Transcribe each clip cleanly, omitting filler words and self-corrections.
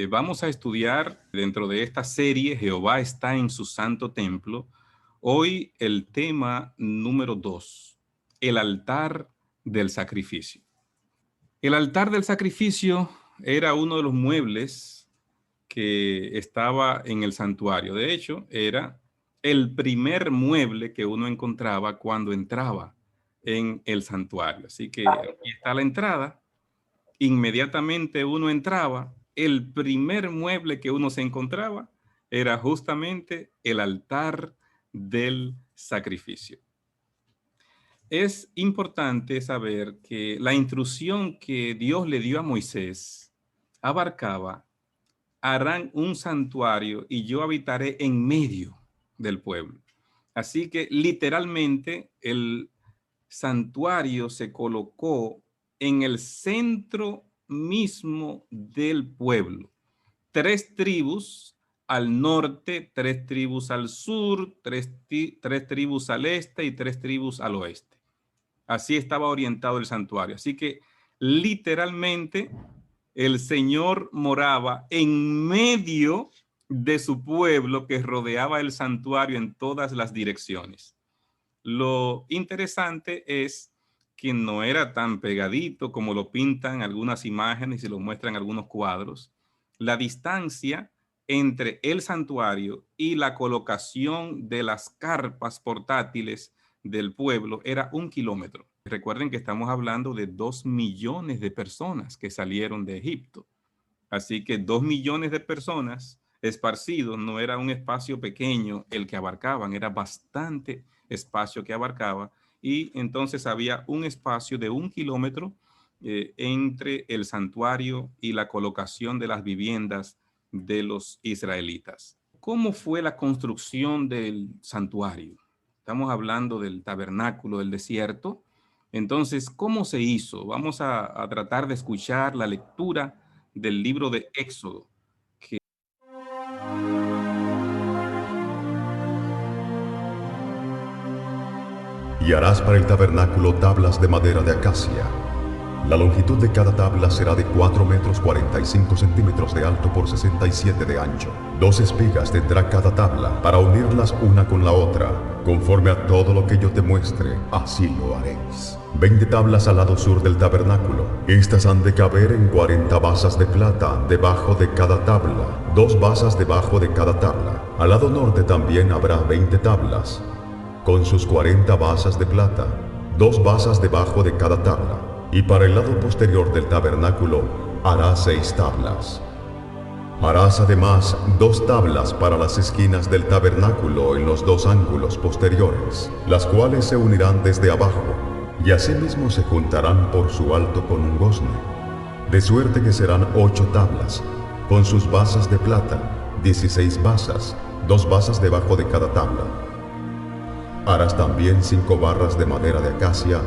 Vamos a estudiar dentro de esta serie Jehová está en su santo templo. Hoy el tema número 2, el altar del sacrificio. El altar del sacrificio era uno de los muebles que estaba en el santuario. De hecho, era el primer mueble que uno encontraba cuando entraba en el santuario. Así que aquí está la entrada. Inmediatamente uno entraba, el primer mueble que uno se encontraba era justamente el altar del sacrificio. Es importante saber que la instrucción que Dios le dio a Moisés abarcaba: harán un santuario y yo habitaré en medio del pueblo. Así que literalmente el santuario se colocó en el centro mismo del pueblo. 3 tribus al norte, 3 tribus al sur, 3 tribus al este y 3 tribus al oeste. Así estaba orientado el santuario. Así que literalmente el Señor moraba en medio de su pueblo que rodeaba el santuario en todas las direcciones. Lo interesante es que no era tan pegadito como lo pintan algunas imágenes y lo muestran algunos cuadros. La distancia entre el santuario y la colocación de las carpas portátiles del pueblo era 1 kilómetro. Recuerden que estamos hablando de 2 millones de personas que salieron de Egipto. Así que 2 millones de personas esparcidos no era un espacio pequeño el que abarcaban, era bastante espacio que abarcaba, y entonces había un espacio de 1 kilómetro entre el santuario y la colocación de las viviendas de los israelitas. ¿Cómo fue la construcción del santuario? Estamos hablando del tabernáculo del desierto. Entonces, ¿cómo se hizo? Vamos a tratar de escuchar la lectura del libro de Éxodo. Y harás para el tabernáculo tablas de madera de acacia. La longitud de cada tabla será de 4 metros 45 centímetros de alto por 67 de ancho. 2 espigas tendrá cada tabla para unirlas una con la otra. Conforme a todo lo que yo te muestre, así lo haréis. 20 tablas al lado sur del tabernáculo. Estas han de caber en 40 basas de plata debajo de cada tabla, 2 basas debajo de cada tabla. Al lado norte también habrá 20 tablas, con sus 40 basas de plata, 2 basas debajo de cada tabla. Y para el lado posterior del tabernáculo harás 6 tablas. Harás además 2 tablas para las esquinas del tabernáculo en los 2 ángulos posteriores, las cuales se unirán desde abajo, y asimismo se juntarán por su alto con un gozne. De suerte que serán 8 tablas, con sus basas de plata, 16 basas, 2 basas debajo de cada tabla. Harás también 5 barras de madera de acacia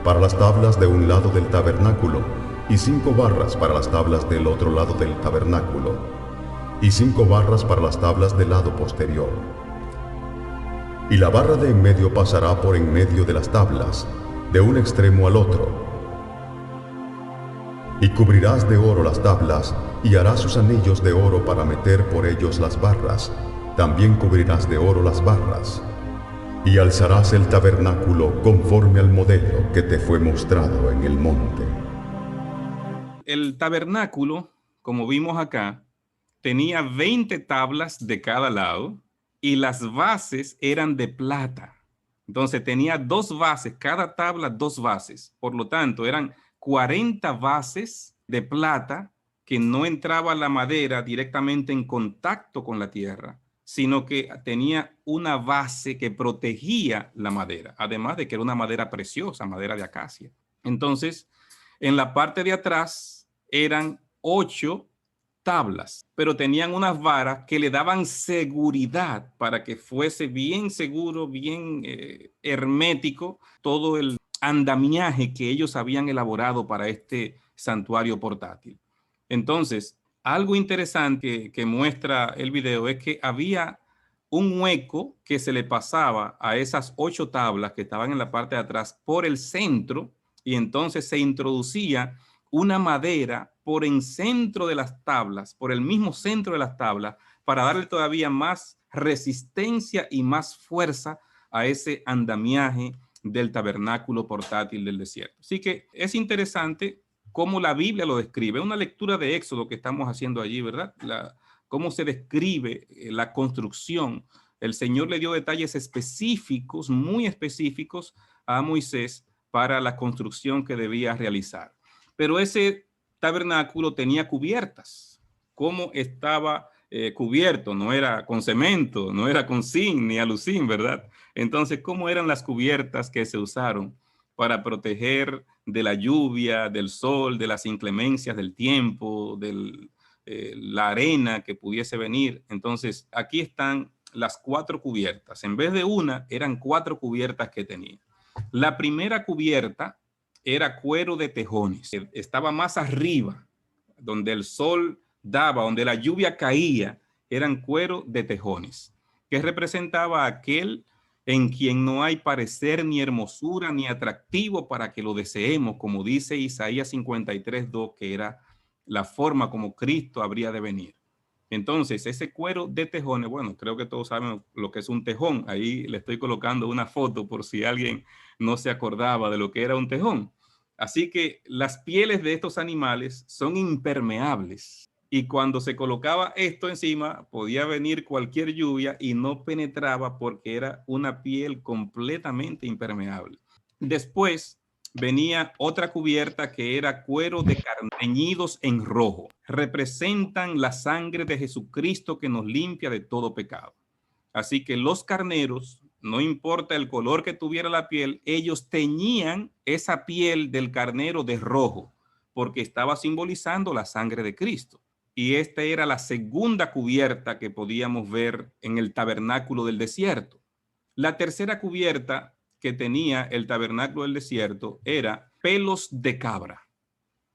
para las tablas de un lado del tabernáculo, y 5 barras para las tablas del otro lado del tabernáculo, y 5 barras para las tablas del lado posterior. Y la barra de en medio pasará por en medio de las tablas, de un extremo al otro. Y cubrirás de oro las tablas, y harás sus anillos de oro para meter por ellos las barras. También cubrirás de oro las barras. Y alzarás el tabernáculo conforme al modelo que te fue mostrado en el monte. El tabernáculo, como vimos acá, tenía 20 tablas de cada lado y las bases eran de plata. Entonces tenía 2 bases, cada tabla 2 bases. Por lo tanto, eran 40 bases de plata que no entraba la madera directamente en contacto con la tierra, sino que tenía una base que protegía la madera, además de que era una madera preciosa, madera de acacia. Entonces, en la parte de atrás eran 8 tablas, pero tenían unas varas que le daban seguridad para que fuese bien seguro, bien hermético todo el andamiaje que ellos habían elaborado para este santuario portátil. Entonces, algo interesante que muestra el video es que había un hueco que se le pasaba a esas 8 tablas que estaban en la parte de atrás por el centro, y entonces se introducía una madera por el centro de las tablas, por el mismo centro de las tablas, para darle todavía más resistencia y más fuerza a ese andamiaje del tabernáculo portátil del desierto. Así que es interesante cómo la Biblia lo describe. Una lectura de Éxodo que estamos haciendo allí, ¿verdad? Cómo se describe la construcción. El Señor le dio detalles específicos, muy específicos a Moisés para la construcción que debía realizar. Pero ese tabernáculo tenía cubiertas. ¿Cómo estaba cubierto? No era con cemento, no era con zinc ni alucin, ¿verdad? Entonces, ¿cómo eran las cubiertas que se usaron para proteger de la lluvia, del sol, de las inclemencias del tiempo, de la arena que pudiese venir? Entonces, aquí están las 4 cubiertas. En vez de una, eran 4 cubiertas que tenía. La primera cubierta era cuero de tejones. Estaba más arriba, donde el sol daba, donde la lluvia caía, eran cuero de tejones, que representaba a aquel en quien no hay parecer ni hermosura ni atractivo para que lo deseemos, como dice Isaías 53:2, que era la forma como Cristo habría de venir. Entonces, ese cuero de tejones, bueno, creo que todos saben lo que es un tejón. Ahí le estoy colocando una foto por si alguien no se acordaba de lo que era un tejón. Así que las pieles de estos animales son impermeables. Y cuando se colocaba esto encima, podía venir cualquier lluvia y no penetraba porque era una piel completamente impermeable. Después venía otra cubierta que era cuero de carne teñidos en rojo. Representan la sangre de Jesucristo que nos limpia de todo pecado. Así que los carneros, no importa el color que tuviera la piel, ellos teñían esa piel del carnero de rojo porque estaba simbolizando la sangre de Cristo. Y esta era la segunda cubierta que podíamos ver en el tabernáculo del desierto. La tercera cubierta que tenía el tabernáculo del desierto era pelos de cabra,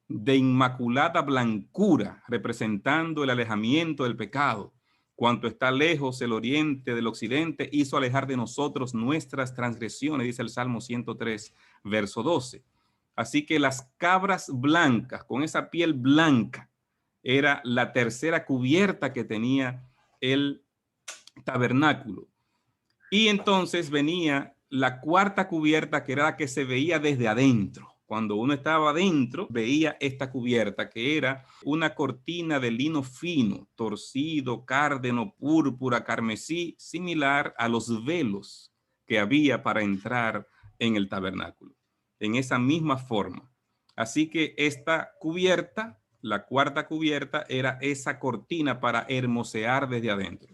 de inmaculada blancura, representando el alejamiento del pecado. Cuanto está lejos el oriente del occidente, hizo alejar de nosotros nuestras transgresiones, dice el Salmo 103, verso 12. Así que las cabras blancas, con esa piel blanca, era la tercera cubierta que tenía el tabernáculo. Y entonces venía la cuarta cubierta, que era la que se veía desde adentro. Cuando uno estaba adentro, veía esta cubierta, que era una cortina de lino fino, torcido, cárdeno, púrpura, carmesí, similar a los velos que había para entrar en el tabernáculo, en esa misma forma. Así que esta cubierta, la cuarta cubierta, era esa cortina para hermosear desde adentro.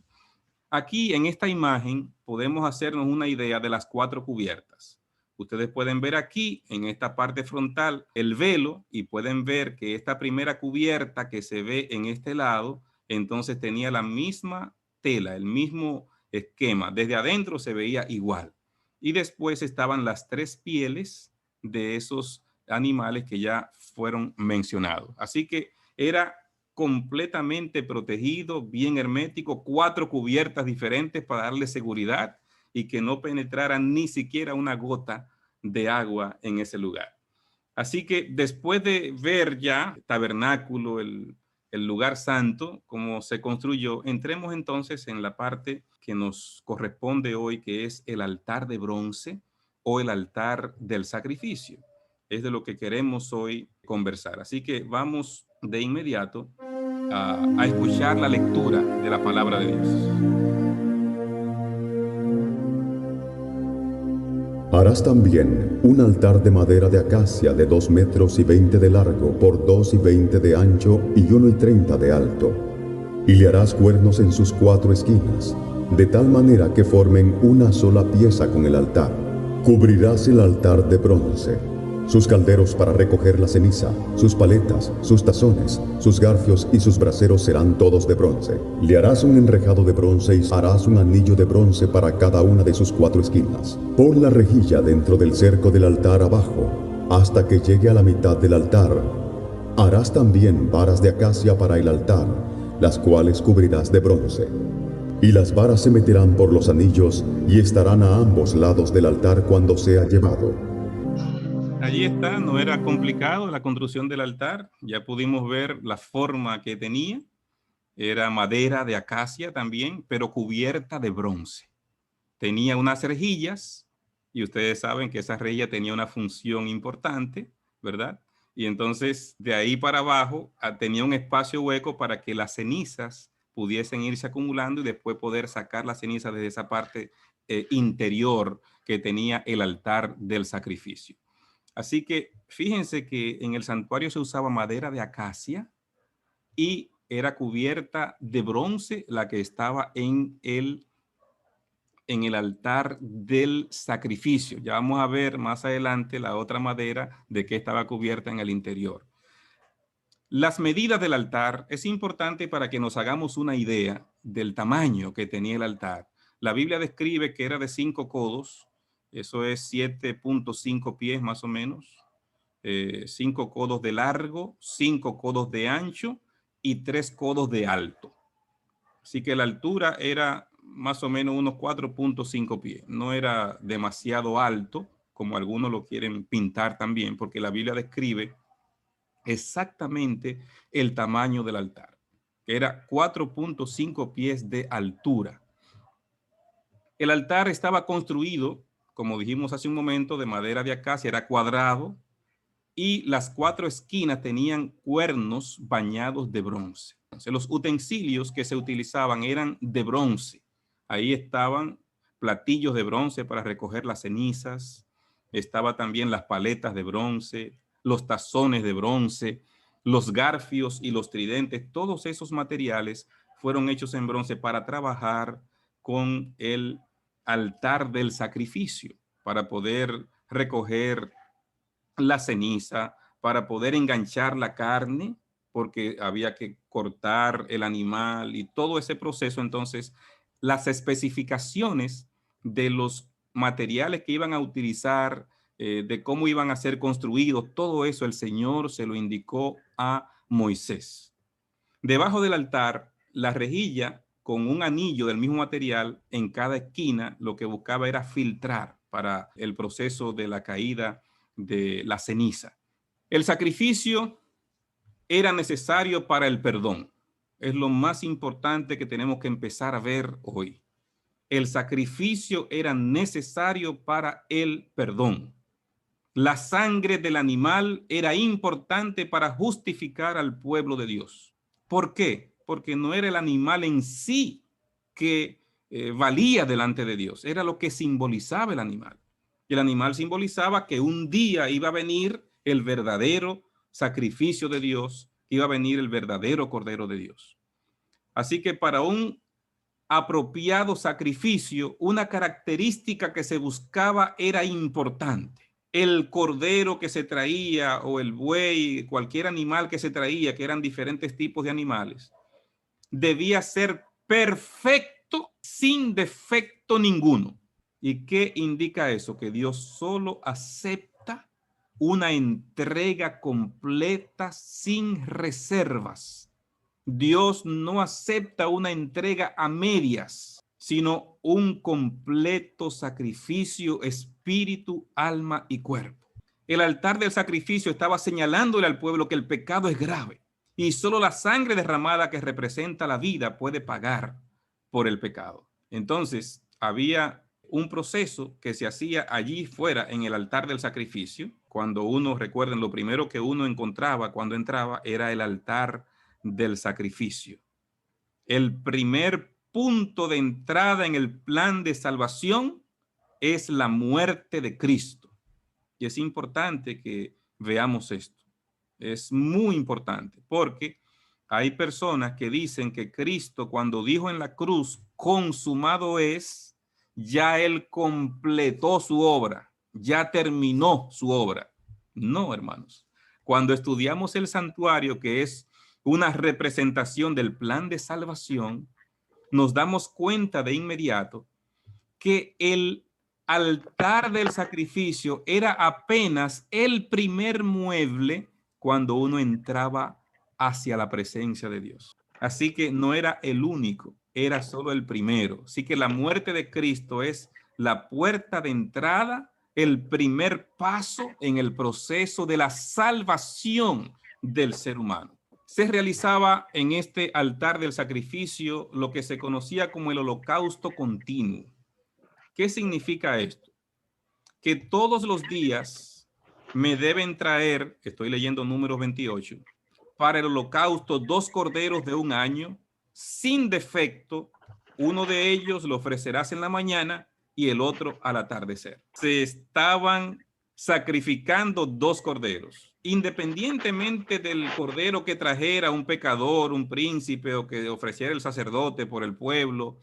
Aquí en esta imagen podemos hacernos una idea de las 4 cubiertas. Ustedes pueden ver aquí en esta parte frontal el velo y pueden ver que esta primera cubierta que se ve en este lado, entonces tenía la misma tela, el mismo esquema. Desde adentro se veía igual. Y después estaban las 3 pieles de esos animales que ya fueron mencionados. Así que era completamente protegido, bien hermético, 4 cubiertas diferentes para darle seguridad y que no penetrara ni siquiera una gota de agua en ese lugar. Así que después de ver ya el tabernáculo, el lugar santo, cómo se construyó, entremos entonces en la parte que nos corresponde hoy, que es el altar de bronce o el altar del sacrificio. Es de lo que queremos hoy conversar. Así que vamos de inmediato a escuchar la lectura de la palabra de Dios. Harás también un altar de madera de acacia de 2 metros y 20 de largo por 2 y 20 de ancho y 1 y 30 de alto. Y le harás cuernos en sus 4 esquinas, de tal manera que formen una sola pieza con el altar. Cubrirás el altar de bronce, sus calderos para recoger la ceniza, sus paletas, sus tazones, sus garfios y sus braseros serán todos de bronce. Le harás un enrejado de bronce y harás un anillo de bronce para cada una de sus 4 esquinas. Pon la rejilla dentro del cerco del altar abajo, hasta que llegue a la mitad del altar. Harás también varas de acacia para el altar, las cuales cubrirás de bronce. Y las varas se meterán por los anillos y estarán a ambos lados del altar cuando sea llevado. Allí está, no era complicado la construcción del altar. Ya pudimos ver la forma que tenía. Era madera de acacia también, pero cubierta de bronce. Tenía unas rejillas, y ustedes saben que esa rejilla tenía una función importante, ¿verdad? Y entonces de ahí para abajo tenía un espacio hueco para que las cenizas pudiesen irse acumulando y después poder sacar las cenizas desde esa parte interior que tenía el altar del sacrificio. Así que fíjense que en el santuario se usaba madera de acacia y era cubierta de bronce la que estaba en el altar del sacrificio. Ya vamos a ver más adelante la otra madera de que estaba cubierta en el interior. Las medidas del altar es importante para que nos hagamos una idea del tamaño que tenía el altar. La Biblia describe que era de 5 codos, eso es 7.5 pies más o menos, 5 codos de largo, 5 codos de ancho y 3 codos de alto. Así que la altura era más o menos unos 4.5 pies. No era demasiado alto, como algunos lo quieren pintar también, porque la Biblia describe exactamente el tamaño del altar, que era 4.5 pies de altura. El altar estaba construido, como dijimos hace un momento, de madera de acacia, era cuadrado, y las 4 esquinas tenían cuernos bañados de bronce. Entonces, los utensilios que se utilizaban eran de bronce. Ahí estaban platillos de bronce para recoger las cenizas, estaba también las paletas de bronce, los tazones de bronce, los garfios y los tridentes. Todos esos materiales fueron hechos en bronce para trabajar con el altar del sacrificio, para poder recoger la ceniza, para poder enganchar la carne, porque había que cortar el animal y todo ese proceso. Entonces, las especificaciones de los materiales que iban a utilizar, de cómo iban a ser construidos, todo eso el Señor se lo indicó a Moisés. Debajo del altar, la rejilla con un anillo del mismo material en cada esquina, lo que buscaba era filtrar para el proceso de la caída de la ceniza. El sacrificio era necesario para el perdón. Es lo más importante que tenemos que empezar a ver hoy. El sacrificio era necesario para el perdón. La sangre del animal era importante para justificar al pueblo de Dios. ¿Por qué? Porque no era el animal en sí que valía delante de Dios, era lo que simbolizaba el animal. Y el animal simbolizaba que un día iba a venir el verdadero sacrificio de Dios, iba a venir el verdadero Cordero de Dios. Así que para un apropiado sacrificio, una característica que se buscaba era importante. El cordero que se traía o el buey, cualquier animal que se traía, que eran diferentes tipos de animales, debía ser perfecto, sin defecto ninguno. ¿Y qué indica eso? Que Dios solo acepta una entrega completa sin reservas. Dios no acepta una entrega a medias, sino un completo sacrificio, espíritu, alma y cuerpo. El altar del sacrificio estaba señalándole al pueblo que el pecado es grave y solo la sangre derramada que representa la vida puede pagar por el pecado. Entonces, había un proceso que se hacía allí fuera en el altar del sacrificio. Cuando uno, recuerden, lo primero que uno encontraba cuando entraba era el altar del sacrificio. El primer punto de entrada en el plan de salvación es la muerte de Cristo. Y es importante que veamos esto. Es muy importante porque hay personas que dicen que Cristo, cuando dijo en la cruz, consumado es, ya él completó su obra, ya terminó su obra. No, hermanos. Cuando estudiamos el santuario, que es una representación del plan de salvación, nos damos cuenta de inmediato que el altar del sacrificio era apenas el primer mueble cuando uno entraba hacia la presencia de Dios. Así que no era el único, era solo el primero. Así que la muerte de Cristo es la puerta de entrada el primer paso en el proceso de la salvación del ser humano. Se realizaba en este altar del sacrificio lo que se conocía como el holocausto continuo. ¿Qué significa esto? Que todos los días me deben traer, estoy leyendo Números 28, para el holocausto 2 corderos de 1 año, sin defecto. Uno de ellos lo ofrecerás en la mañana y el otro al atardecer. Se estaban sacrificando 2 corderos. Independientemente del cordero que trajera un pecador, un príncipe o que ofreciera el sacerdote por el pueblo,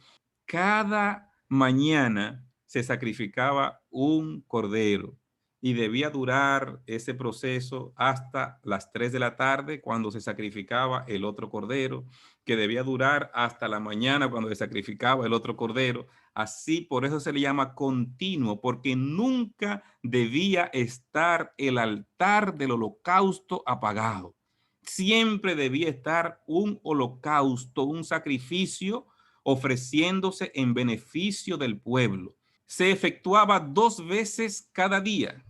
cada mañana se sacrificaba un cordero y debía durar ese proceso hasta las 3 de la tarde, cuando se sacrificaba el otro cordero, que debía durar hasta la mañana cuando se sacrificaba el otro cordero. Así, por eso se le llama continuo, porque nunca debía estar el altar del holocausto apagado. Siempre debía estar un holocausto, un sacrificio ofreciéndose en beneficio del pueblo. Se efectuaba 2 veces cada día,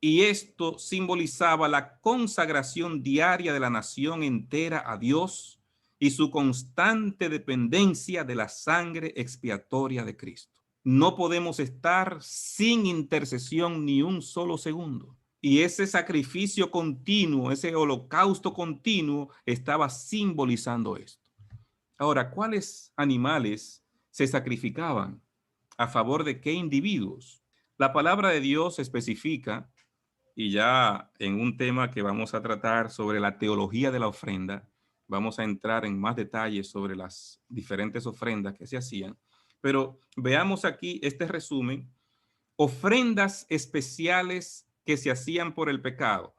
y esto simbolizaba la consagración diaria de la nación entera a Dios y su constante dependencia de la sangre expiatoria de Cristo. No podemos estar sin intercesión ni un solo segundo. Y ese sacrificio continuo, ese holocausto continuo, estaba simbolizando esto. Ahora, ¿cuáles animales se sacrificaban? ¿A favor de qué individuos? La palabra de Dios especifica, y ya en un tema que vamos a tratar sobre la teología de la ofrenda, vamos a entrar en más detalles sobre las diferentes ofrendas que se hacían, pero veamos aquí este resumen. Ofrendas especiales que se hacían por el pecado.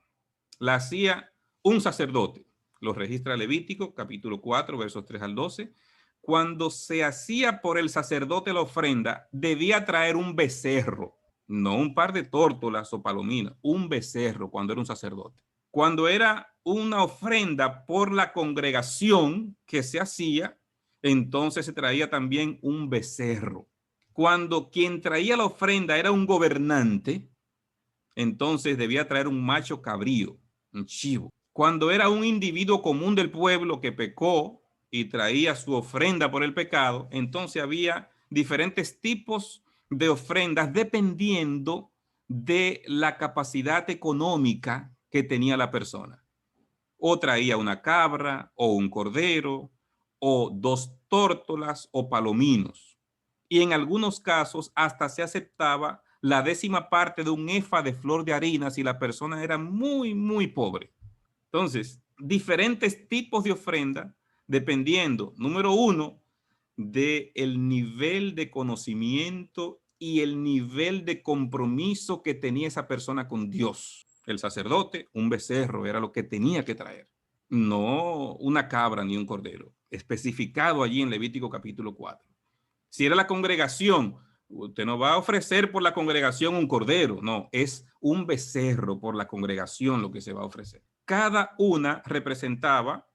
La hacía un sacerdote. Lo registra Levítico, capítulo 4, versos 3 al 12. Cuando se hacía por el sacerdote la ofrenda, debía traer un becerro, no un par de tórtolas o palominas, un becerro cuando era un sacerdote. Cuando era una ofrenda por la congregación que se hacía, entonces se traía también un becerro. Cuando quien traía la ofrenda era un gobernante, entonces debía traer un macho cabrío, un chivo. Cuando era un individuo común del pueblo que pecó y traía su ofrenda por el pecado, entonces había diferentes tipos de ofrendas dependiendo de la capacidad económica que tenía la persona. O traía una cabra, o un cordero, o 2 tórtolas, o palominos. Y en algunos casos hasta se aceptaba la 10ª parte de un efa de flor de harina si la persona era muy, muy pobre. Entonces, diferentes tipos de ofrenda dependiendo, número 1, del nivel de conocimiento y el nivel de compromiso que tenía esa persona con Dios. El sacerdote, un becerro era lo que tenía que traer, no una cabra ni un cordero, especificado allí en Levítico capítulo 4. Si era la congregación, usted no va a ofrecer por la congregación un cordero, no, es un becerro por la congregación lo que se va a ofrecer. Cada una representaba,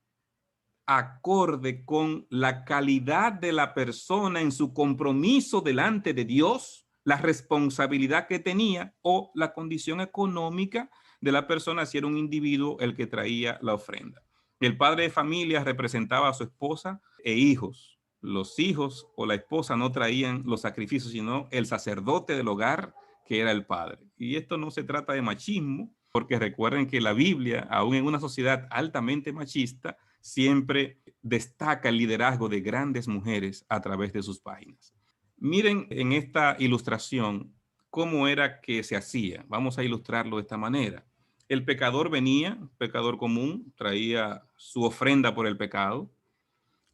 acorde con la calidad de la persona en su compromiso delante de Dios, la responsabilidad que tenía o la condición económica de la persona si era un individuo el que traía la ofrenda. El padre de familia representaba a su esposa e hijos. Los hijos o la esposa no traían los sacrificios, sino el sacerdote del hogar, que era el padre. Y esto no se trata de machismo, porque recuerden que la Biblia, aún en una sociedad altamente machista, siempre destaca el liderazgo de grandes mujeres a través de sus páginas. Miren en esta ilustración cómo era que se hacía. Vamos a ilustrarlo de esta manera. El pecador venía, pecador común, traía su ofrenda por el pecado.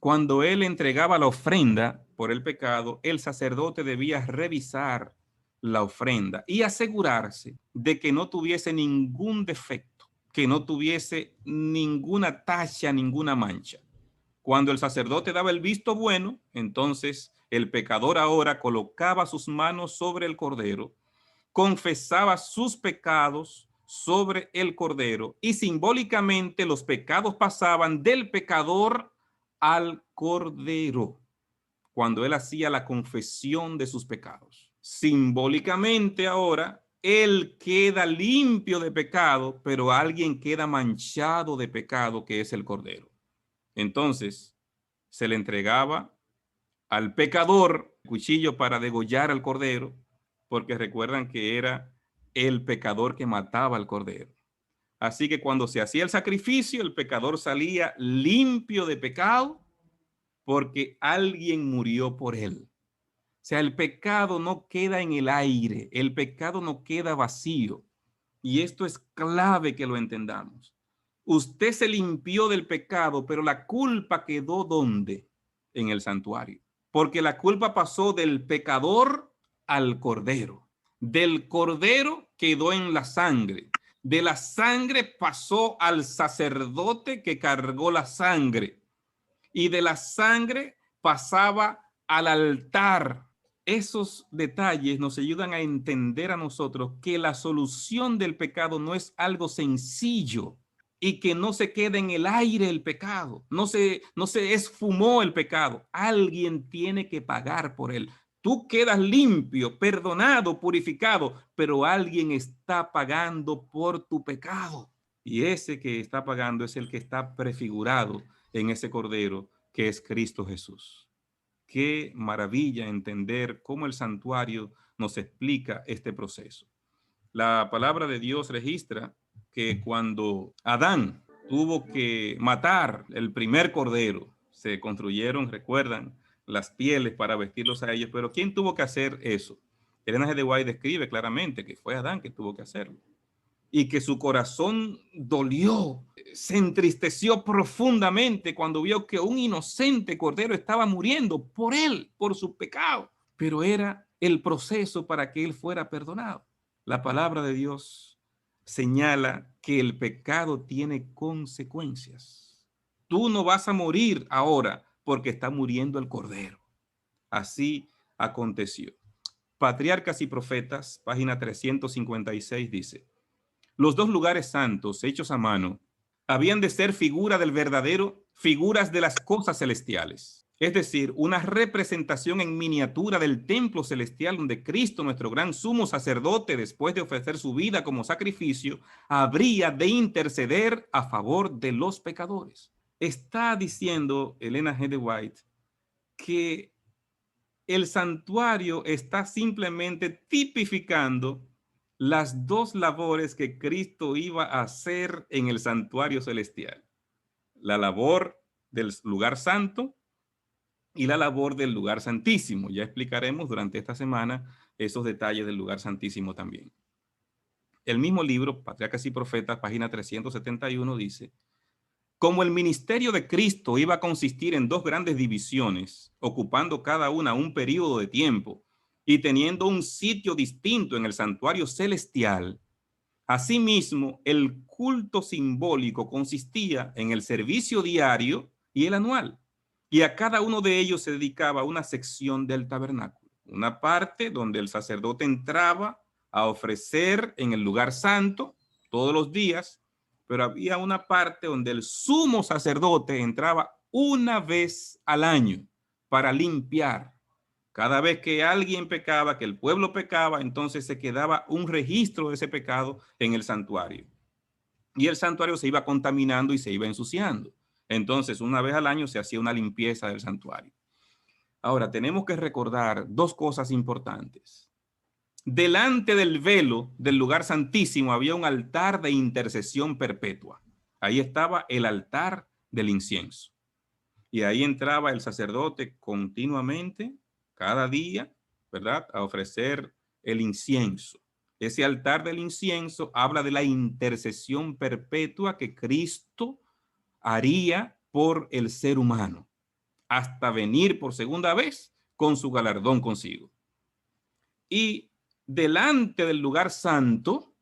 Cuando él entregaba la ofrenda por el pecado, el sacerdote debía revisar la ofrenda y asegurarse de que no tuviese ningún defecto, que no tuviese ninguna tacha, ninguna mancha. Cuando el sacerdote daba el visto bueno, entonces el pecador ahora colocaba sus manos sobre el cordero, confesaba sus pecados sobre el cordero y simbólicamente los pecados pasaban del pecador al cordero cuando él hacía la confesión de sus pecados. Simbólicamente ahora él queda limpio de pecado, pero alguien queda manchado de pecado, que es el cordero. Entonces, se le entregaba al pecador el cuchillo para degollar al cordero, porque recuerdan que era el pecador que mataba al cordero. Así que cuando se hacía el sacrificio, el pecador salía limpio de pecado porque alguien murió por él. O sea, el pecado no queda en el aire, el pecado no queda vacío. Y esto es clave que lo entendamos. Usted se limpió del pecado, pero la culpa quedó ¿dónde? En el santuario. Porque la culpa pasó del pecador al cordero. Del cordero quedó en la sangre. De la sangre pasó al sacerdote que cargó la sangre. Y de la sangre pasaba al altar. Esos detalles nos ayudan a entender a nosotros que la solución del pecado no es algo sencillo y que no se queda en el aire el pecado, no se esfumó el pecado. Alguien tiene que pagar por él. Tú quedas limpio, perdonado, purificado, pero alguien está pagando por tu pecado. Y ese que está pagando es el que está prefigurado en ese cordero, que es Cristo Jesús. Qué maravilla entender cómo el santuario nos explica este proceso. La palabra de Dios registra que cuando Adán tuvo que matar el primer cordero, se construyeron, recuerdan, las pieles para vestirlos a ellos, pero ¿quién tuvo que hacer eso? Elena G. de White describe claramente que fue Adán que tuvo que hacerlo y que su corazón dolió, se entristeció profundamente cuando vio que un inocente cordero estaba muriendo por él, por su pecado, pero era el proceso para que él fuera perdonado. La palabra de Dios señala que el pecado tiene consecuencias. Tú no vas a morir ahora porque está muriendo el cordero. Así aconteció. Patriarcas y Profetas, página 356, dice: los dos lugares santos hechos a mano habían de ser figuras de las cosas celestiales. Es decir, una representación en miniatura del templo celestial donde Cristo, nuestro gran sumo sacerdote, después de ofrecer su vida como sacrificio, habría de interceder a favor de los pecadores. Está diciendo Elena G. de White que el santuario está simplemente tipificando las dos labores que Cristo iba a hacer en el santuario celestial: la labor del lugar santo y la labor del lugar santísimo. Ya explicaremos durante esta semana esos detalles del lugar santísimo también. El mismo libro, Patriarcas y Profetas, página 371, dice: como el ministerio de Cristo iba a consistir en dos grandes divisiones, ocupando cada una un periodo de tiempo y teniendo un sitio distinto en el santuario celestial, asimismo, el culto simbólico consistía en el servicio diario y el anual, y a cada uno de ellos se dedicaba una sección del tabernáculo, una parte donde el sacerdote entraba a ofrecer en el lugar santo todos los días, pero había una parte donde el sumo sacerdote entraba una vez al año para limpiar. Cada vez que alguien pecaba, que el pueblo pecaba, entonces se quedaba un registro de ese pecado en el santuario. Y el santuario se iba contaminando y se iba ensuciando. Entonces, una vez al año se hacía una limpieza del santuario. Ahora, tenemos que recordar dos cosas importantes. Delante del velo del lugar santísimo había un altar de intercesión perpetua. Ahí estaba el altar del incienso. Y ahí entraba el sacerdote continuamente, cada día, ¿verdad?, a ofrecer el incienso. Ese altar del incienso habla de la intercesión perpetua que Cristo haría por el ser humano, hasta venir por segunda vez con su galardón consigo. Y delante del lugar santo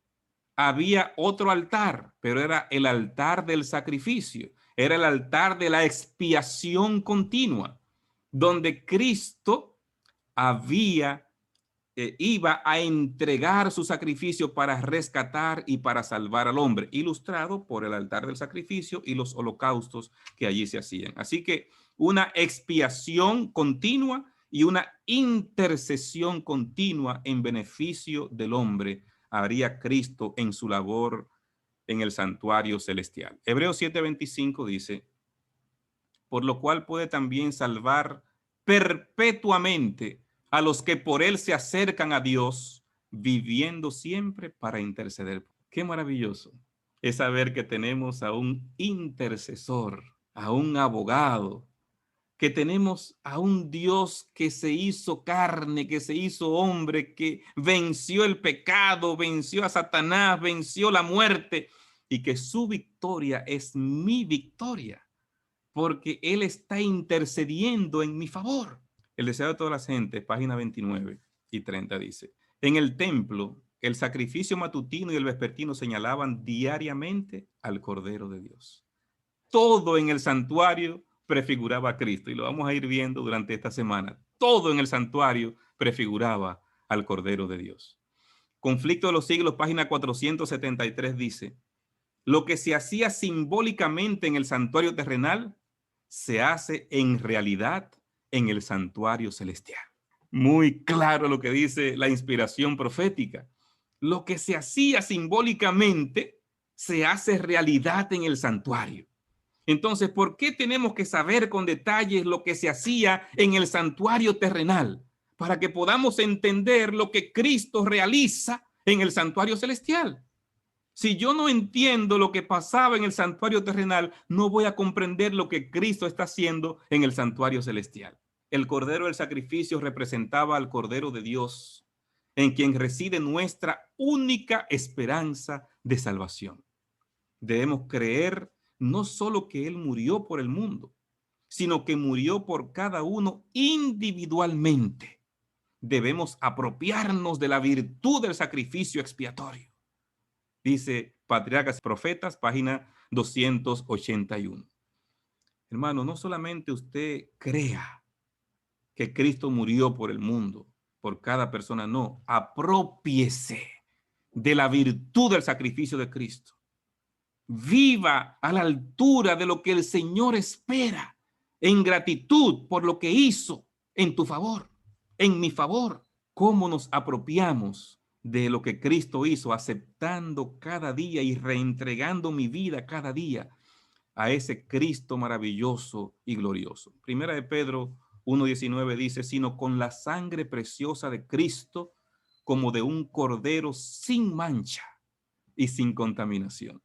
había otro altar, pero era el altar del sacrificio, era el altar de la expiación continua, donde Cristo iba a entregar su sacrificio para rescatar y para salvar al hombre, ilustrado por el altar del sacrificio y los holocaustos que allí se hacían. Así que una expiación continua y una intercesión continua en beneficio del hombre haría Cristo en su labor en el santuario celestial. Hebreos 7:25 dice, por lo cual puede también salvar perpetuamente a los que por él se acercan a Dios, viviendo siempre para interceder. Qué maravilloso es saber que tenemos a un intercesor, a un abogado, que tenemos a un Dios que se hizo carne, que se hizo hombre, que venció el pecado, venció a Satanás, venció la muerte, y que su victoria es mi victoria, porque Él está intercediendo en mi favor. El deseo de todas las gentes, página 29 y 30 dice, en el templo, el sacrificio matutino y el vespertino señalaban diariamente al Cordero de Dios. Todo en el santuario prefiguraba a Cristo, y lo vamos a ir viendo durante esta semana. Todo en el santuario prefiguraba al Cordero de Dios. Conflicto de los siglos, página 473 dice, lo que se hacía simbólicamente en el santuario terrenal, se hace en realidad en el santuario celestial. Muy claro lo que dice la inspiración profética. Lo que se hacía simbólicamente, se hace realidad en el santuario. Entonces, ¿por qué tenemos que saber con detalles lo que se hacía en el santuario terrenal? Para que podamos entender lo que Cristo realiza en el santuario celestial. Si yo no entiendo lo que pasaba en el santuario terrenal, no voy a comprender lo que Cristo está haciendo en el santuario celestial. El Cordero del Sacrificio representaba al Cordero de Dios, en quien reside nuestra única esperanza de salvación. Debemos creer no solo que Él murió por el mundo, sino que murió por cada uno individualmente. Debemos apropiarnos de la virtud del sacrificio expiatorio. Dice Patriarcas y Profetas, página 281. Hermano, no solamente usted crea que Cristo murió por el mundo, por cada persona, no, aprópiese de la virtud del sacrificio de Cristo. Viva a la altura de lo que el Señor espera, en gratitud por lo que hizo en tu favor, en mi favor. ¿Cómo nos apropiamos de lo que Cristo hizo, aceptando cada día y reentregando mi vida cada día a ese Cristo maravilloso y glorioso? Primera de Pedro 1:19 dice, sino con la sangre preciosa de Cristo, como de un cordero sin mancha y sin contaminación,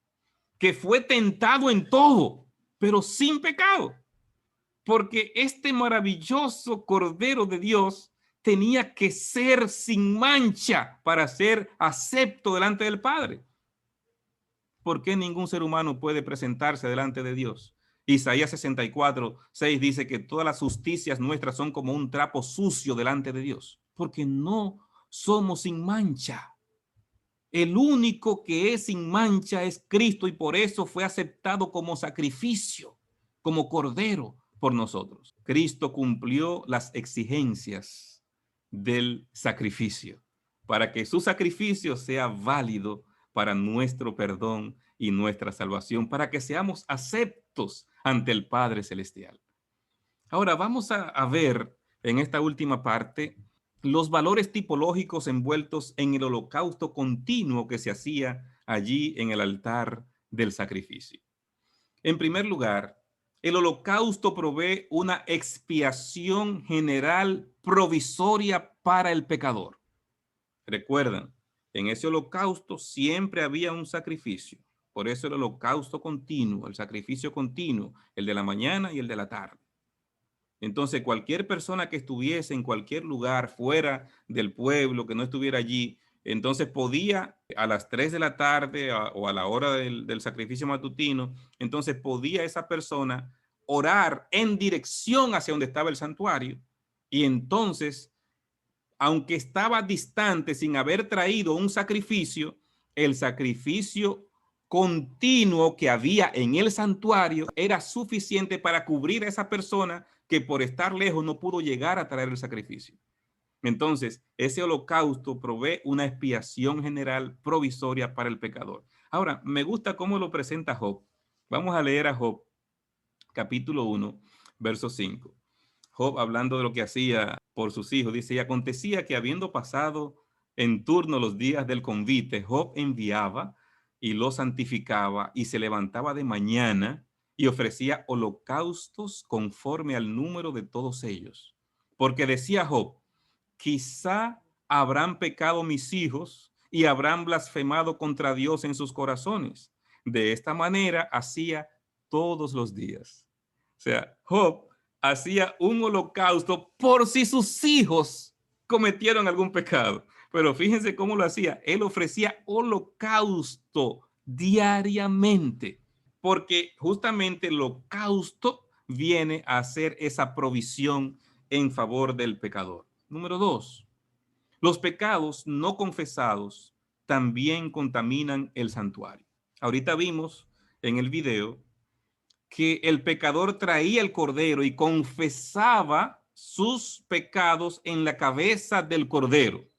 que fue tentado en todo, pero sin pecado, porque este maravilloso Cordero de Dios tenía que ser sin mancha para ser acepto delante del Padre. ¿Por qué ningún ser humano puede presentarse delante de Dios? Isaías 64:6 dice que todas las justicias nuestras son como un trapo sucio delante de Dios, porque no somos sin mancha. El único que es sin mancha es Cristo, y por eso fue aceptado como sacrificio, como cordero por nosotros. Cristo cumplió las exigencias del sacrificio para que su sacrificio sea válido para nuestro perdón y nuestra salvación, para que seamos aceptos ante el Padre Celestial. Ahora vamos a ver en esta última parte los valores tipológicos envueltos en el holocausto continuo que se hacía allí en el altar del sacrificio. En primer lugar, el holocausto provee una expiación general provisoria para el pecador. Recuerdan, en ese holocausto siempre había un sacrificio. Por eso el holocausto continuo, el sacrificio continuo, el de la mañana y el de la tarde. Entonces, cualquier persona que estuviese en cualquier lugar fuera del pueblo, que no estuviera allí, entonces podía a las 3 de la tarde o a la hora del sacrificio matutino, entonces podía esa persona orar en dirección hacia donde estaba el santuario, y entonces, aunque estaba distante sin haber traído un sacrificio, el sacrificio continuo que había en el santuario era suficiente para cubrir a esa persona que por estar lejos no pudo llegar a traer el sacrificio. Entonces, ese holocausto provee una expiación general provisoria para el pecador. Ahora, me gusta cómo lo presenta Job. Vamos a leer a Job, capítulo 1, verso 5. Job, hablando de lo que hacía por sus hijos, dice, y acontecía que habiendo pasado en turno los días del convite, Job enviaba y los santificaba y se levantaba de mañana y ofrecía holocaustos conforme al número de todos ellos. Porque decía Job, quizá habrán pecado mis hijos y habrán blasfemado contra Dios en sus corazones. De esta manera hacía todos los días. O sea, Job hacía un holocausto por si sus hijos cometieron algún pecado. Pero fíjense cómo lo hacía. Él ofrecía holocausto diariamente, porque justamente el holocausto viene a hacer esa provisión en favor del pecador. Número 2, los pecados no confesados también contaminan el santuario. Ahorita vimos en el video que el pecador traía el cordero y confesaba sus pecados en la cabeza del cordero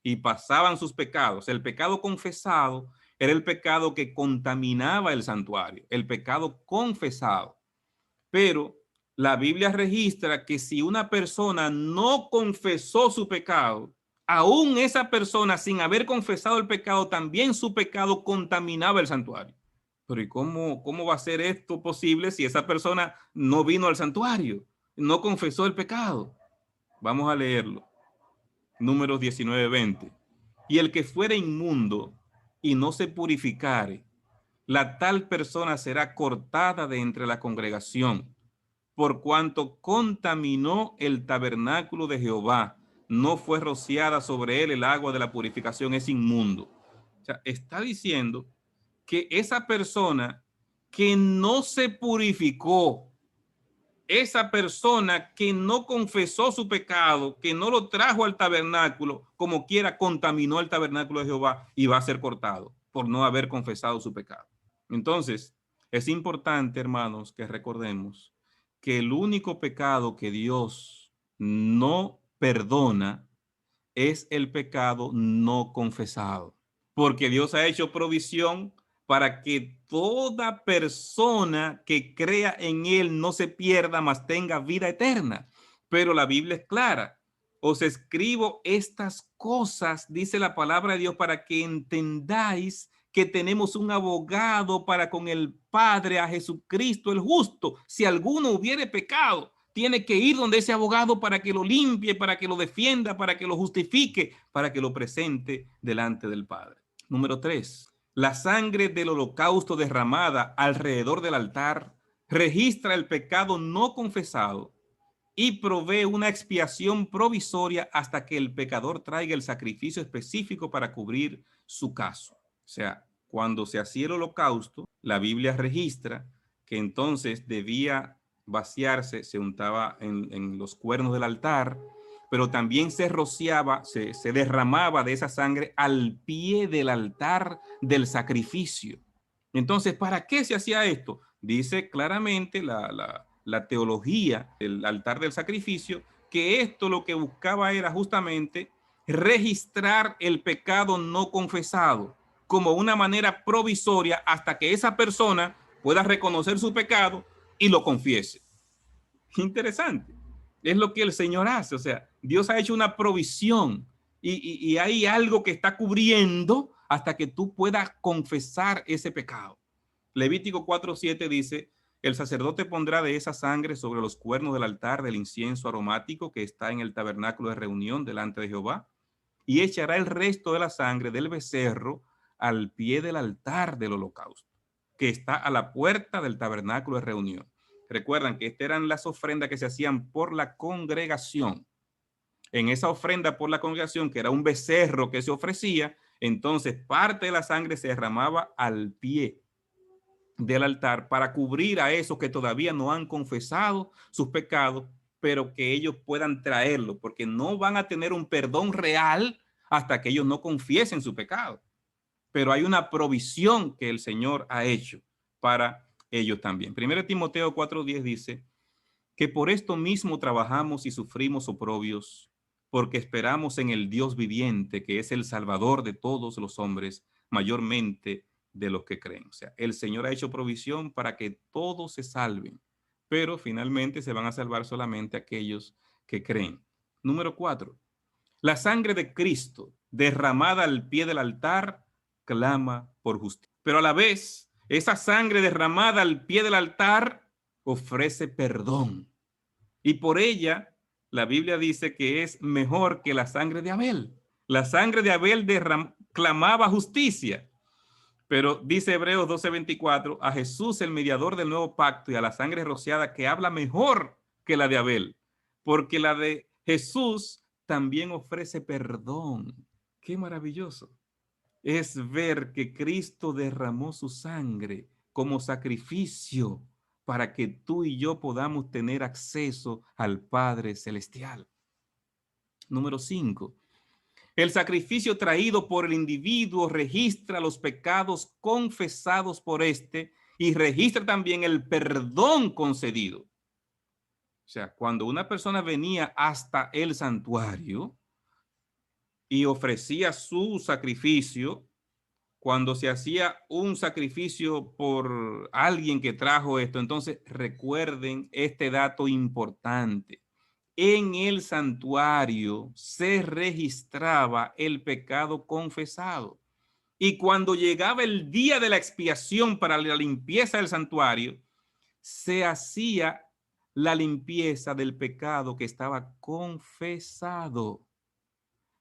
y pasaban sus pecados. El pecado confesado era el pecado que contaminaba el santuario, el pecado confesado. Pero la Biblia registra que si una persona no confesó su pecado, aún esa persona sin haber confesado el pecado, también su pecado contaminaba el santuario. Pero ¿y cómo va a ser esto posible si esa persona no vino al santuario, no confesó el pecado? Vamos a leerlo. Números 19:20. Y el que fuere inmundo y no se purificare, la tal persona será cortada de entre la congregación, por cuanto contaminó el tabernáculo de Jehová, no fue rociada sobre él el agua de la purificación, es inmundo. O sea, está diciendo que esa persona que no se purificó, esa persona que no confesó su pecado, que no lo trajo al tabernáculo, como quiera contaminó el tabernáculo de Jehová y va a ser cortado por no haber confesado su pecado. Entonces, es importante, hermanos, que recordemos que el único pecado que Dios no perdona es el pecado no confesado, porque Dios ha hecho provisión para que toda persona que crea en Él no se pierda, mas tenga vida eterna. Pero la Biblia es clara. Os escribo estas cosas, dice la palabra de Dios, para que entendáis que tenemos un abogado para con el Padre, a Jesucristo el justo. Si alguno hubiere pecado, tiene que ir donde ese abogado para que lo limpie, para que lo defienda, para que lo justifique, para que lo presente delante del Padre. Número 3. La sangre del holocausto derramada alrededor del altar registra el pecado no confesado y provee una expiación provisoria hasta que el pecador traiga el sacrificio específico para cubrir su caso. O sea, cuando se hacía el holocausto, la Biblia registra que entonces debía vaciarse, se untaba en los cuernos del altar, pero también se rociaba, se derramaba de esa sangre al pie del altar del sacrificio. Entonces, ¿para qué se hacía esto? Dice claramente la teología del altar del sacrificio, que esto lo que buscaba era justamente registrar el pecado no confesado como una manera provisoria hasta que esa persona pueda reconocer su pecado y lo confiese. Interesante. Es lo que el Señor hace. O sea, Dios ha hecho una provisión y hay algo que está cubriendo hasta que tú puedas confesar ese pecado. Levítico 4:7 dice, el sacerdote pondrá de esa sangre sobre los cuernos del altar del incienso aromático que está en el tabernáculo de reunión delante de Jehová y echará el resto de la sangre del becerro al pie del altar del holocausto, que está a la puerta del tabernáculo de reunión. Recuerdan que estas eran las ofrendas que se hacían por la congregación. En esa ofrenda por la congregación, que era un becerro que se ofrecía, entonces parte de la sangre se derramaba al pie del altar para cubrir a esos que todavía no han confesado sus pecados, pero que ellos puedan traerlo, porque no van a tener un perdón real hasta que ellos no confiesen su pecado. Pero hay una provisión que el Señor ha hecho para ellos también. 1 Timoteo 4:10 dice que por esto mismo trabajamos y sufrimos oprobios, porque esperamos en el Dios viviente, que es el Salvador de todos los hombres, mayormente de los que creen. O sea, el Señor ha hecho provisión para que todos se salven, pero finalmente se van a salvar solamente aquellos que creen. Número 4. La sangre de Cristo derramada al pie del altar clama por justicia. Pero a la vez, esa sangre derramada al pie del altar ofrece perdón. Y por ella, la Biblia dice que es mejor que la sangre de Abel. La sangre de Abel clamaba justicia. Pero dice Hebreos 12:24, a Jesús, el mediador del nuevo pacto, y a la sangre rociada que habla mejor que la de Abel, porque la de Jesús también ofrece perdón. Qué maravilloso es ver que Cristo derramó su sangre como sacrificio para que tú y yo podamos tener acceso al Padre Celestial. Número 5. El sacrificio traído por el individuo registra los pecados confesados por éste y registra también el perdón concedido. O sea, cuando una persona venía hasta el santuario y ofrecía su sacrificio, cuando se hacía un sacrificio por alguien que trajo esto, entonces recuerden este dato importante. En el santuario se registraba el pecado confesado. Y cuando llegaba el día de la expiación para la limpieza del santuario, se hacía la limpieza del pecado que estaba confesado.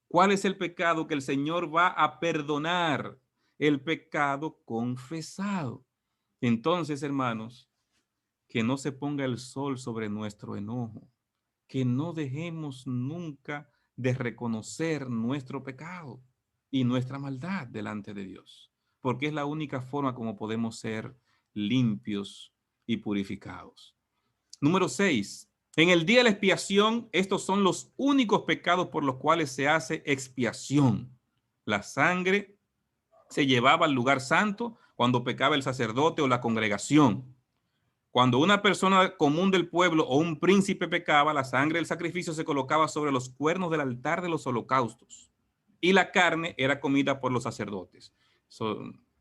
¿Cuál es el pecado que el Señor va a perdonar? El pecado confesado. Entonces, hermanos, que no se ponga el sol sobre nuestro enojo, que no dejemos nunca de reconocer nuestro pecado y nuestra maldad delante de Dios, porque es la única forma como podemos ser limpios y purificados. Número 6. En el día de la expiación, estos son los únicos pecados por los cuales se hace expiación. La sangre se llevaba al lugar santo cuando pecaba el sacerdote o la congregación. Cuando una persona común del pueblo o un príncipe pecaba, la sangre del sacrificio se colocaba sobre los cuernos del altar de los holocaustos y la carne era comida por los sacerdotes.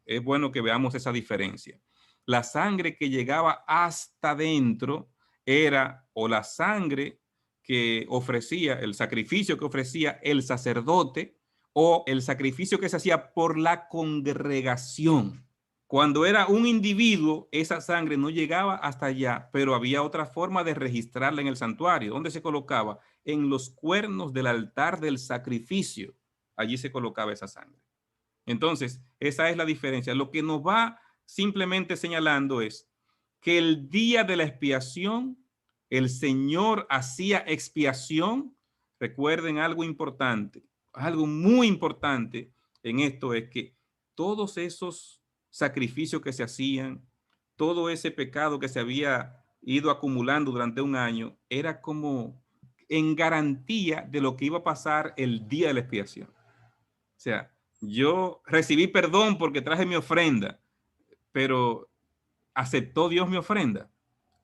Es bueno que veamos esa diferencia. La sangre que llegaba hasta dentro era o la sangre que ofrecía, el sacrificio que ofrecía el sacerdote o el sacrificio que se hacía por la congregación. Cuando era un individuo, esa sangre no llegaba hasta allá, pero había otra forma de registrarla en el santuario. ¿Dónde se colocaba? En los cuernos del altar del sacrificio. Allí se colocaba esa sangre. Entonces, esa es la diferencia. Lo que nos va simplemente señalando es que el día de la expiación, el Señor hacía expiación. Recuerden algo importante, algo muy importante en esto es que todos esos sacrificios que se hacían, todo ese pecado que se había ido acumulando durante un año, era como en garantía de lo que iba a pasar el día de la expiación. O sea, yo recibí perdón porque traje mi ofrenda, pero ¿aceptó Dios mi ofrenda?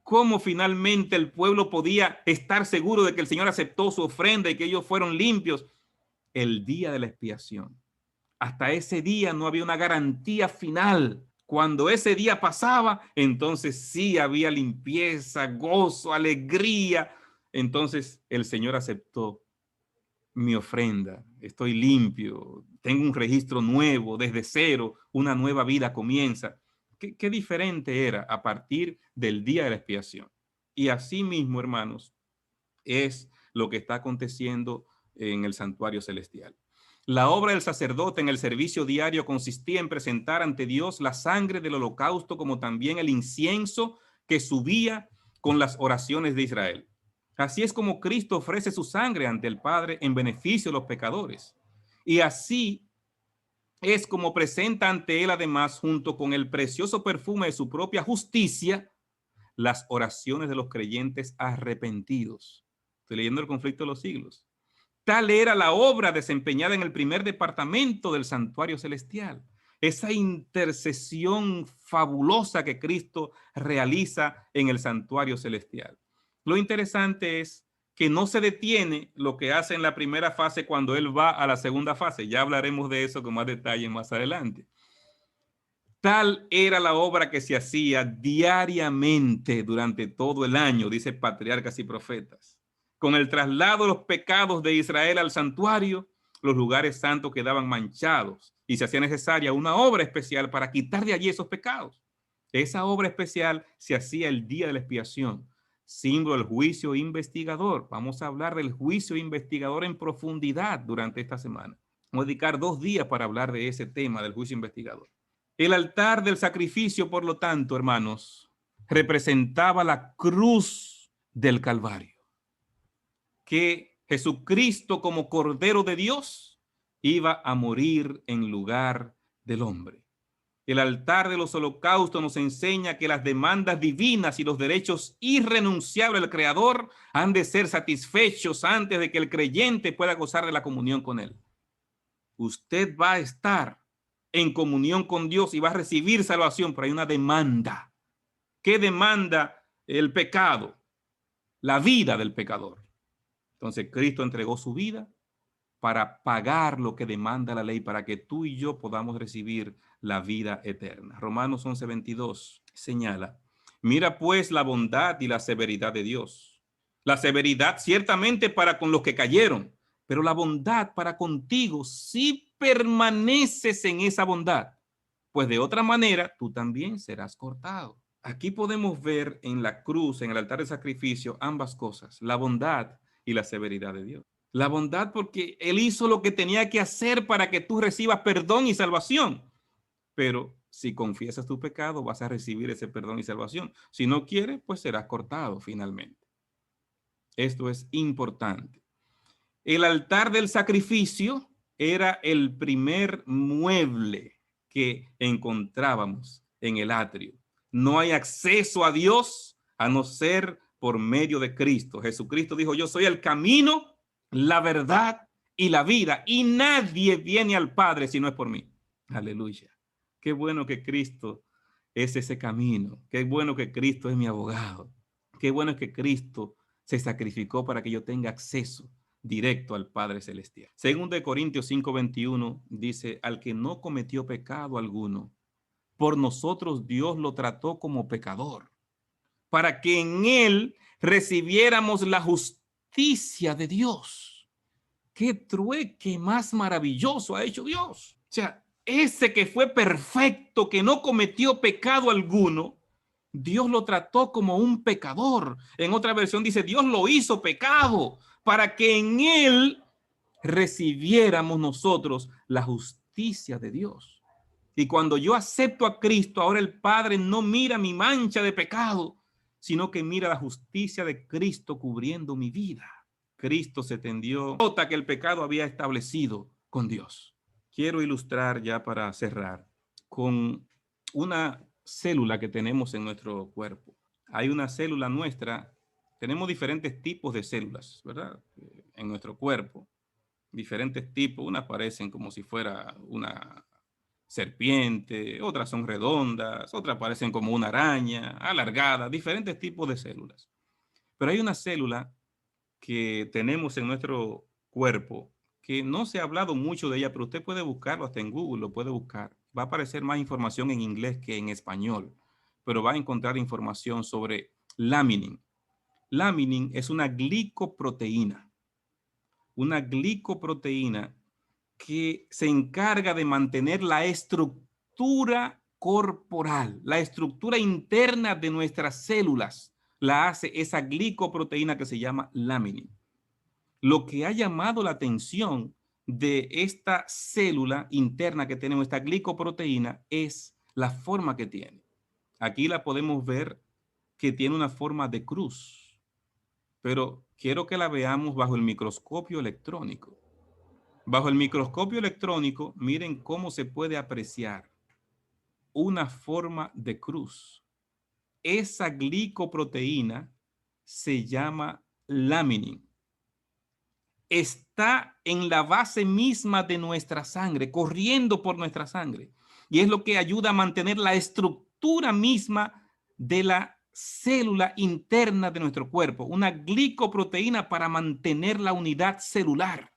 ¿Cómo finalmente el pueblo podía estar seguro de que el Señor aceptó su ofrenda y que ellos fueron limpios? El día de la expiación. Hasta ese día no había una garantía final. Cuando ese día pasaba, entonces sí había limpieza, gozo, alegría. Entonces el Señor aceptó mi ofrenda. Estoy limpio, tengo un registro nuevo, desde cero, una nueva vida comienza. ¿Qué diferente era a partir del día de la expiación? Y así mismo, hermanos, es lo que está aconteciendo en el santuario celestial. La obra del sacerdote en el servicio diario consistía en presentar ante Dios la sangre del holocausto como también el incienso que subía con las oraciones de Israel. Así es como Cristo ofrece su sangre ante el Padre en beneficio de los pecadores. Y así es como presenta ante él además, junto con el precioso perfume de su propia justicia, las oraciones de los creyentes arrepentidos. Estoy leyendo el conflicto de los siglos. Tal era la obra desempeñada en el primer departamento del santuario celestial. Esa intercesión fabulosa que Cristo realiza en el santuario celestial. Lo interesante es que no se detiene lo que hace en la primera fase cuando Él va a la segunda fase. Ya hablaremos de eso con más detalle más adelante. Tal era la obra que se hacía diariamente durante todo el año, dice Patriarcas y Profetas. Con el traslado de los pecados de Israel al santuario, los lugares santos quedaban manchados y se hacía necesaria una obra especial para quitar de allí esos pecados. Esa obra especial se hacía el día de la expiación, símbolo del juicio investigador. Vamos a hablar del juicio investigador en profundidad durante esta semana. Vamos a dedicar 2 días para hablar de ese tema del juicio investigador. El altar del sacrificio, por lo tanto, hermanos, representaba la cruz del Calvario, que Jesucristo como Cordero de Dios iba a morir en lugar del hombre. El altar de los holocaustos nos enseña que las demandas divinas y los derechos irrenunciables del Creador han de ser satisfechos antes de que el creyente pueda gozar de la comunión con Él. Usted va a estar en comunión con Dios y va a recibir salvación, pero hay una demanda. ¿Qué demanda el pecado? La vida del pecador. Entonces Cristo entregó su vida para pagar lo que demanda la ley, para que tú y yo podamos recibir la vida eterna. Romanos 11:22 señala: mira pues la bondad y la severidad de Dios. La severidad ciertamente para con los que cayeron, pero la bondad para contigo si permaneces en esa bondad, pues de otra manera tú también serás cortado. Aquí podemos ver en la cruz, en el altar de sacrificio, ambas cosas, la bondad y la severidad de Dios. La bondad porque Él hizo lo que tenía que hacer para que tú recibas perdón y salvación. Pero si confiesas tu pecado, vas a recibir ese perdón y salvación. Si no quieres, pues serás cortado finalmente. Esto es importante. El altar del sacrificio era el primer mueble que encontrábamos en el atrio. No hay acceso a Dios a no ser por medio de Cristo. Jesucristo dijo: yo soy el camino, la verdad y la vida, y nadie viene al Padre si no es por mí. Aleluya. Qué bueno que Cristo es ese camino. Qué bueno que Cristo es mi abogado. Qué bueno que Cristo se sacrificó para que yo tenga acceso directo al Padre Celestial. Según de Corintios 5:21 dice: al que no cometió pecado alguno, por nosotros Dios lo trató como pecador, para que en él recibiéramos la justicia de Dios. ¡Qué trueque más maravilloso ha hecho Dios! O sea, ese que fue perfecto, que no cometió pecado alguno, Dios lo trató como un pecador. En otra versión dice: Dios lo hizo pecado para que en él recibiéramos nosotros la justicia de Dios. Y cuando yo acepto a Cristo, ahora el Padre no mira mi mancha de pecado, sino que mira la justicia de Cristo cubriendo mi vida. Cristo se tendió nota que el pecado había establecido con Dios. Quiero ilustrar ya para cerrar con una célula que tenemos en nuestro cuerpo. Hay una célula nuestra, tenemos diferentes tipos de células, ¿verdad? En nuestro cuerpo, diferentes tipos. Unas parecen como si fuera una serpiente, otras son redondas, otras parecen como una araña, alargada, diferentes tipos de células. Pero hay una célula que tenemos en nuestro cuerpo que no se ha hablado mucho de ella, pero usted puede buscarlo hasta en Google, lo puede buscar. Va a aparecer más información en inglés que en español, pero va a encontrar información sobre laminin. Laminin es una glicoproteína que se encarga de mantener la estructura corporal, la estructura interna de nuestras células, la hace esa glicoproteína que se llama laminin. Lo que ha llamado la atención de esta célula interna que tenemos, esta glicoproteína, es la forma que tiene. Aquí la podemos ver que tiene una forma de cruz, pero quiero que la veamos bajo el microscopio electrónico. Bajo el microscopio electrónico, miren cómo se puede apreciar una forma de cruz. Esa glicoproteína se llama laminin. Está en la base misma de nuestra sangre, corriendo por nuestra sangre. Y es lo que ayuda a mantener la estructura misma de la célula interna de nuestro cuerpo. Una glicoproteína para mantener la unidad celular.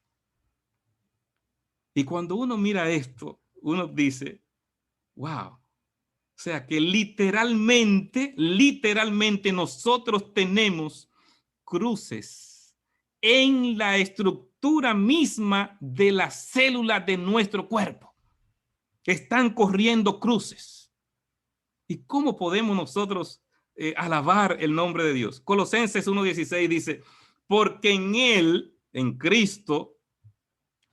Y cuando uno mira esto, uno dice: wow. O sea que literalmente nosotros tenemos cruces en la estructura misma de las células de nuestro cuerpo. Están corriendo cruces. ¿Y cómo podemos nosotros alabar el nombre de Dios? Colosenses 1:16 dice, porque en Él, en Cristo,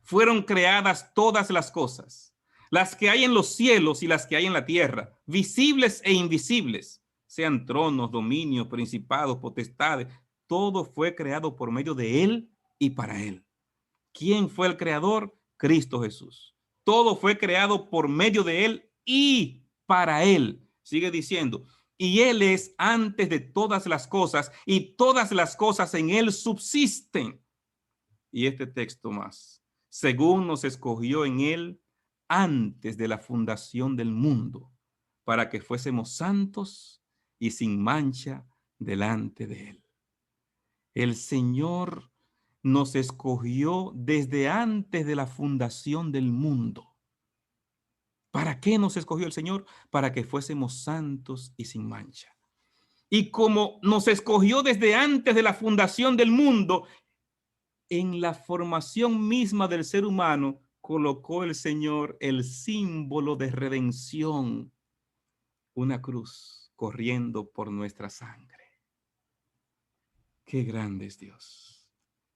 fueron creadas todas las cosas, las que hay en los cielos y las que hay en la tierra, visibles e invisibles, sean tronos, dominios, principados, potestades, todo fue creado por medio de Él y para Él. ¿Quién fue el creador? Cristo Jesús. Todo fue creado por medio de Él y para Él. Sigue diciendo, y Él es antes de todas las cosas, y todas las cosas en Él subsisten. Y este texto más, según nos escogió en Él antes de la fundación del mundo, para que fuésemos santos y sin mancha delante de Él. El Señor nos escogió desde antes de la fundación del mundo. ¿Para qué nos escogió el Señor? Para que fuésemos santos y sin mancha. Y como nos escogió desde antes de la fundación del mundo, en la formación misma del ser humano, colocó el Señor el símbolo de redención, una cruz corriendo por nuestra sangre. Qué grande es Dios.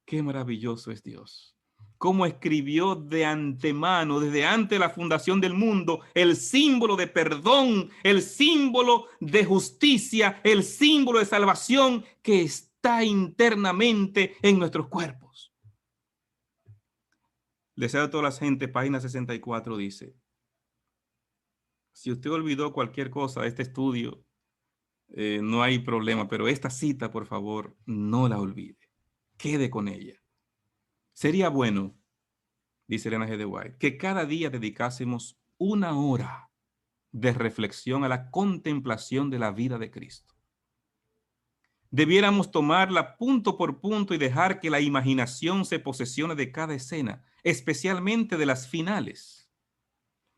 Qué maravilloso es Dios. Cómo escribió de antemano, desde antes de la fundación del mundo, el símbolo de perdón, el símbolo de justicia, el símbolo de salvación que está internamente en nuestros cuerpos. Deseo a toda la gente, página 64 dice, si usted olvidó cualquier cosa de este estudio, no hay problema, pero esta cita, por favor, no la olvide. Quede con ella. Sería bueno, dice Elena G. de White, que cada día dedicásemos 1 hora de reflexión a la contemplación de la vida de Cristo. Debiéramos tomarla punto por punto y dejar que la imaginación se posesione de cada escena, especialmente de las finales.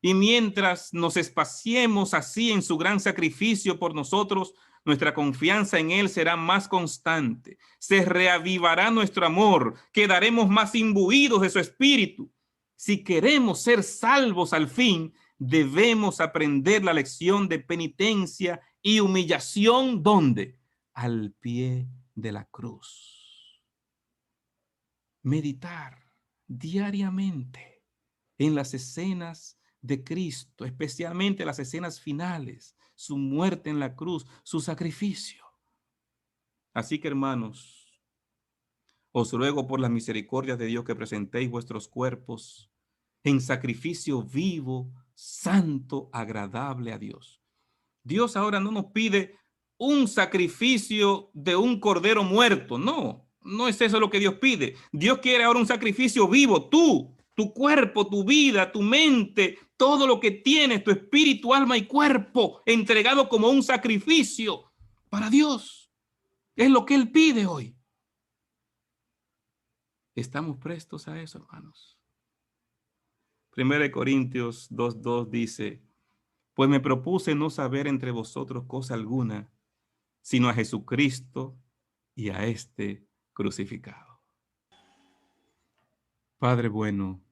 Y mientras nos espaciemos así en su gran sacrificio por nosotros, nuestra confianza en Él será más constante, se reavivará nuestro amor, quedaremos más imbuidos de su espíritu. Si queremos ser salvos al fin, debemos aprender la lección de penitencia y humillación, ¿dónde? Al pie de la cruz. Meditar diariamente en las escenas de Cristo, especialmente las escenas finales, su muerte en la cruz, su sacrificio. Así que, hermanos, os ruego por las misericordias de Dios que presentéis vuestros cuerpos en sacrificio vivo, santo, agradable a Dios. Dios ahora no nos pide un sacrificio de un cordero muerto, no es eso lo que Dios pide. Dios quiere ahora un sacrificio vivo, tu cuerpo, tu vida, tu mente, todo lo que tienes, tu espíritu, alma y cuerpo, entregado como un sacrificio para Dios. Es lo que Él pide hoy. ¿Estamos prestos a eso, hermanos? 1 Corintios 2:2 dice, pues me propuse no saber entre vosotros cosa alguna, sino a Jesucristo y a este crucificado. Padre bueno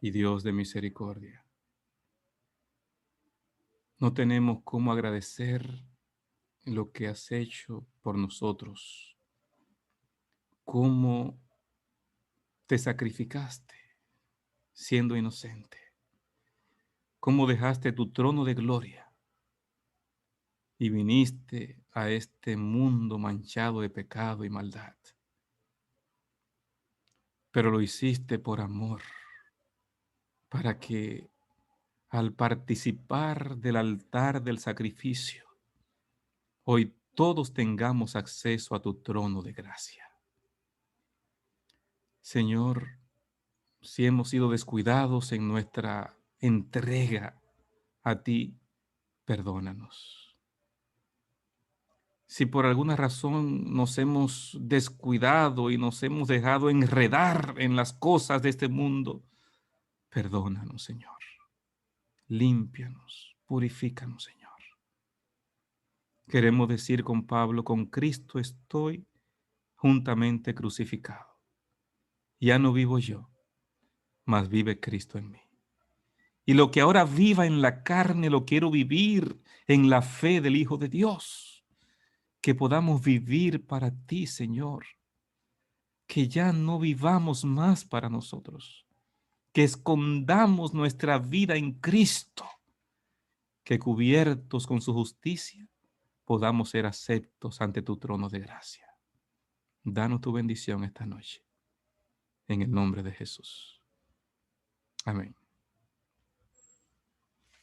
y Dios de misericordia, no tenemos cómo agradecer lo que has hecho por nosotros, cómo te sacrificaste siendo inocente, cómo dejaste tu trono de gloria y viniste a este mundo manchado de pecado y maldad. Pero lo hiciste por amor, para que al participar del altar del sacrificio, hoy todos tengamos acceso a tu trono de gracia. Señor, si hemos sido descuidados en nuestra entrega a ti, perdónanos. Si por alguna razón nos hemos descuidado y nos hemos dejado enredar en las cosas de este mundo, perdónanos, Señor. Límpianos, purifícanos, Señor. Queremos decir con Pablo, con Cristo estoy juntamente crucificado. Ya no vivo yo, mas vive Cristo en mí. Y lo que ahora viva en la carne lo quiero vivir en la fe del Hijo de Dios. Que podamos vivir para ti, Señor. Que ya no vivamos más para nosotros. Que escondamos nuestra vida en Cristo. Que cubiertos con su justicia podamos ser aceptos ante tu trono de gracia. Danos tu bendición esta noche. En el nombre de Jesús. Amén.